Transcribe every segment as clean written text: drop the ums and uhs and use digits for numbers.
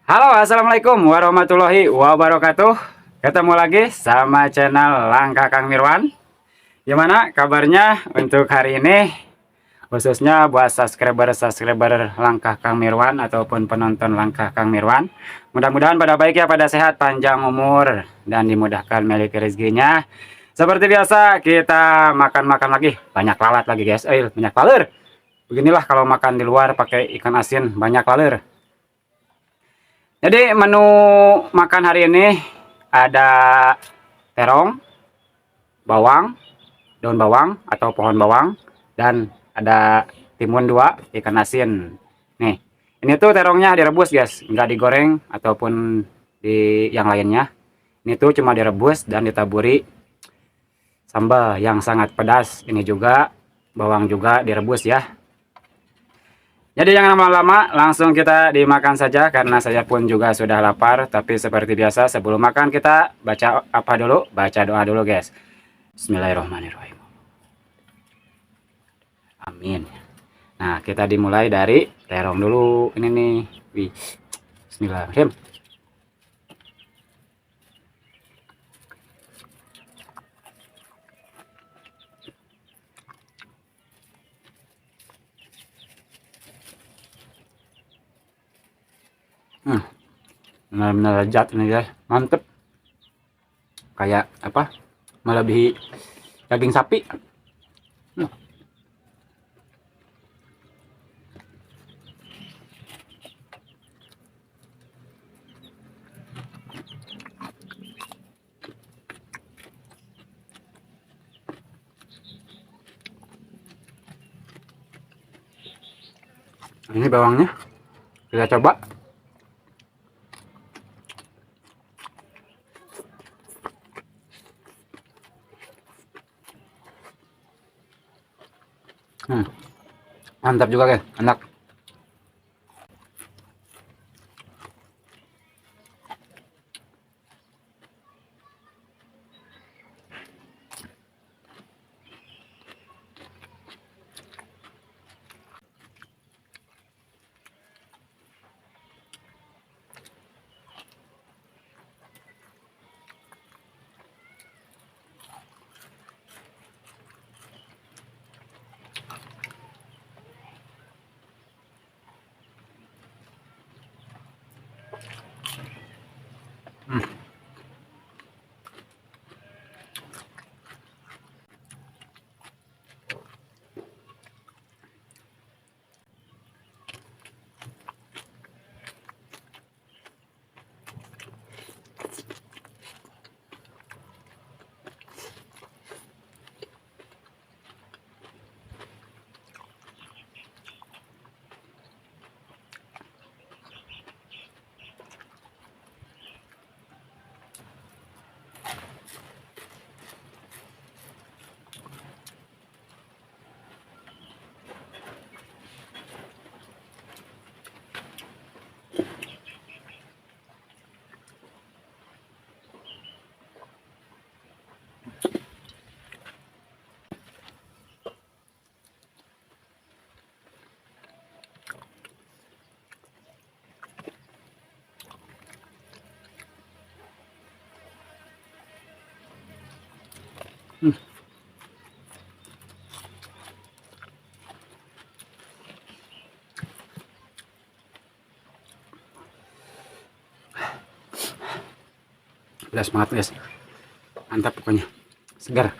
Halo, assalamualaikum warahmatullahi wabarakatuh. Ketemu lagi sama channel Langkah Kang Mirwan. Gimana kabarnya untuk hari ini? Khususnya buat subscriber Langkah Kang Mirwan ataupun penonton Langkah Kang Mirwan. Mudah-mudahan pada baik ya, pada sehat, panjang umur, dan dimudahkan memiliki rezekinya. Seperti biasa kita makan-makan lagi. Banyak lalat lagi guys. Banyak laler. Beginilah kalau makan di luar pakai ikan asin, banyak laler. Jadi menu makan hari ini ada terong, bawang, daun bawang atau pohon bawang, dan ada timun 2, ikan asin. Nih, ini tuh terongnya direbus guys, nggak digoreng ataupun di yang lainnya. Ini tuh cuma direbus dan ditaburi sambal yang sangat pedas. Ini juga bawang juga direbus ya. Jadi jangan lama-lama, langsung kita dimakan saja karena saya pun juga sudah lapar. Tapi seperti biasa sebelum makan kita baca apa dulu? Baca doa dulu guys. Bismillahirrahmanirrahim. Amin. Nah kita dimulai dari terong dulu. Ini nih. Wih. Bismillahirrahmanirrahim. Benar-benar lezat ini guys. Mantep. Kayak apa? Melebihi daging sapi. Ini bawangnya. Kita coba. Mantap juga guys, enak. Udah semangat guys. Mantap pokoknya. Segar.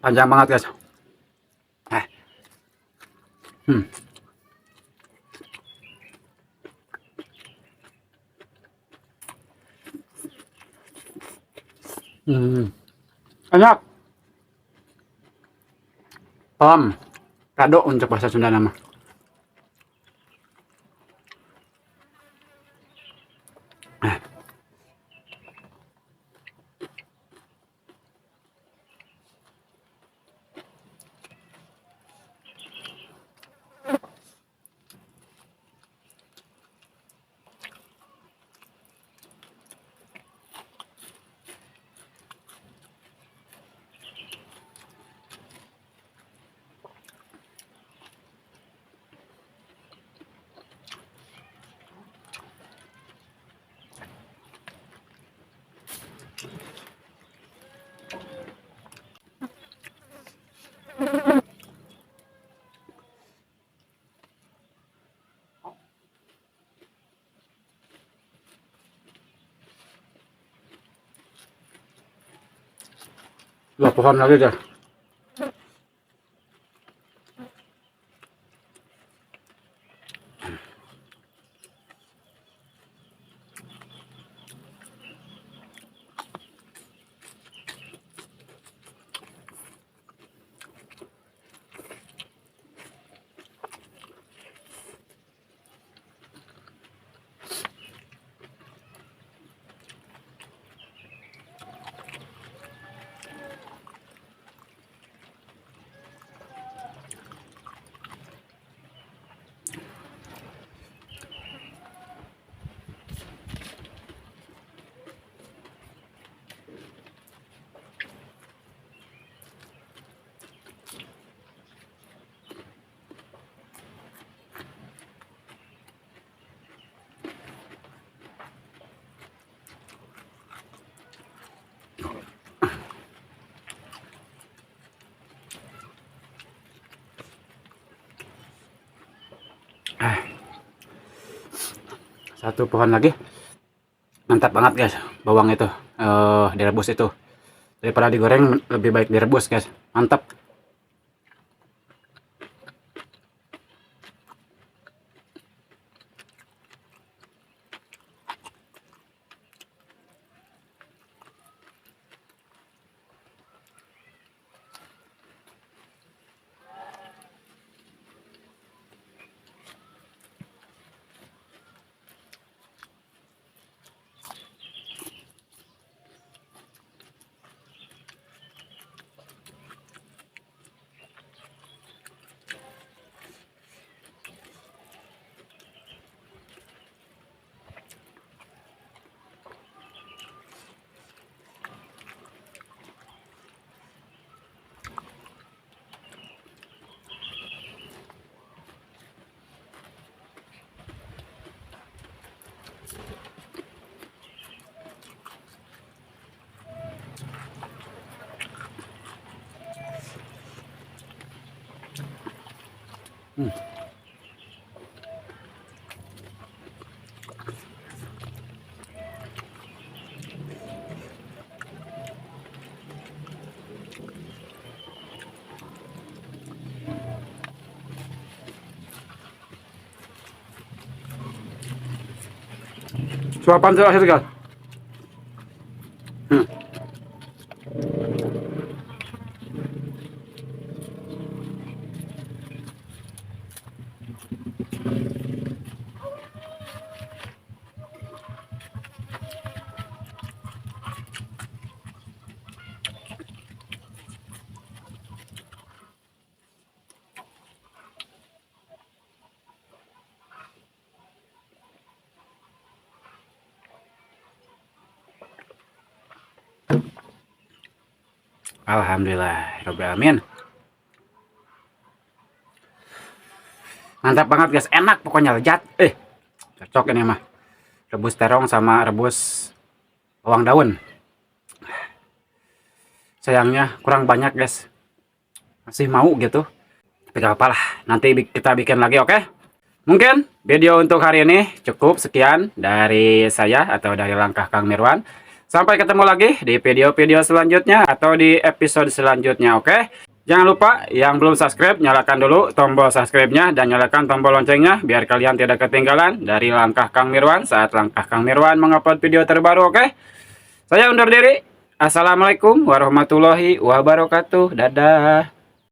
Panjang banget guys. Hmm. Enak. Kado untuk bahasa Sunda nama. Dua pohon lagi guys. Satu pohon lagi. Mantap banget guys, bawang itu direbus itu. Daripada digoreng lebih baik direbus guys. Mantap. Suapan terakhir guys. Alhamdulillah, Amin. Mantap banget guys, enak pokoknya, lezat. Cocok ini mah. Rebus terong sama rebus bawang daun. Sayangnya kurang banyak guys. Masih mau gitu. Tapi gak apa-apa lah, nanti kita bikin lagi, oke? Mungkin video untuk hari ini cukup sekian dari saya atau dari langkah Kang Mirwan. Sampai ketemu lagi di video-video selanjutnya atau di episode selanjutnya, oke? Jangan lupa yang belum subscribe, nyalakan dulu tombol subscribe-nya dan nyalakan tombol loncengnya biar kalian tidak ketinggalan dari langkah Kang Mirwan saat langkah Kang Mirwan mengupload video terbaru, oke? Saya undur diri. Assalamualaikum warahmatullahi wabarakatuh. Dadah.